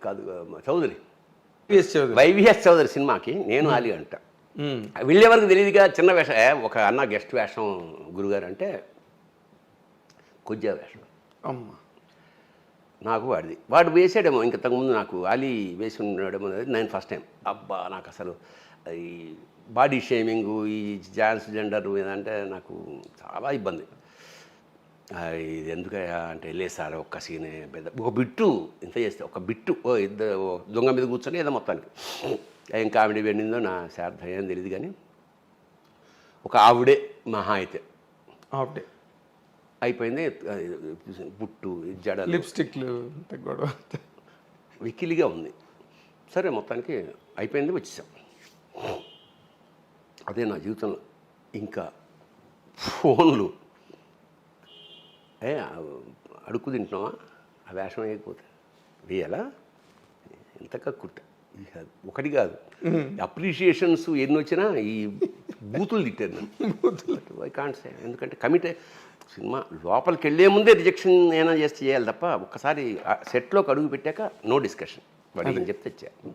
కాదు చౌదరి చౌదరి వైవిఎస్ చౌదరి సినిమాకి నేను ఆలి అంట వెళ్ళే వరకు తెలియదుగా చిన్న వేషం ఒక అన్న గెస్ట్ వేషం గురుగారు అంటే కొద్దిగా వేషం అమ్మ నాకు వాడు వేసాడేమో ఇంతకుముందు నాకు ఆలి వేసి ఉన్నాడేమో అనేది నేను ఫస్ట్ టైం అబ్బా నాకు అసలు ఈ బాడీ షేమింగు ఈ ట్రాన్స్జెండర్ ఇదంటే నాకు చాలా ఇబ్బంది. ఇది ఎందుకయ్యా అంటే లేదు సార్ ఒక్క సీనే పెద్ద ఒక బిట్టు ఇంత చేస్తే ఒక బిట్టు ఇద్దరు దొంగ మీద కూర్చొని ఏదో మొత్తానికి ఏం కామెడీ వెళ్ళిందో నా శార్థం ఏం తెలియదు కానీ ఒక ఆవిడే మహా అయితే ఆవిడే అయిపోయింది. బుట్టు జడ లిప్స్టిక్లు గొడవ వికిలిగా ఉంది. సరే మొత్తానికి అయిపోయింది వచ్చేసాం. అదే నా జీవితంలో ఇంకా ఫోన్లు అడుక్కు తింటున్నావా ఆ వేషం వేయకపోతే వేయాలా ఎంతగా కుట్ట ఒకటి కాదు అప్రిషియేషన్స్ ఎన్ని వచ్చినా ఈ బూతులు తిట్టారు నన్ను. ఐ కాంట్ సే ఎందుకంటే కమిట్ సినిమా లోపలికి వెళ్ళే ముందే రిజెక్షన్ ఏమైనా చేస్తే చేయాలి తప్ప ఒక్కసారి సెట్లోకి అడుగు పెట్టాక నో డిస్కషన్ వాడు ఏం చెప్తే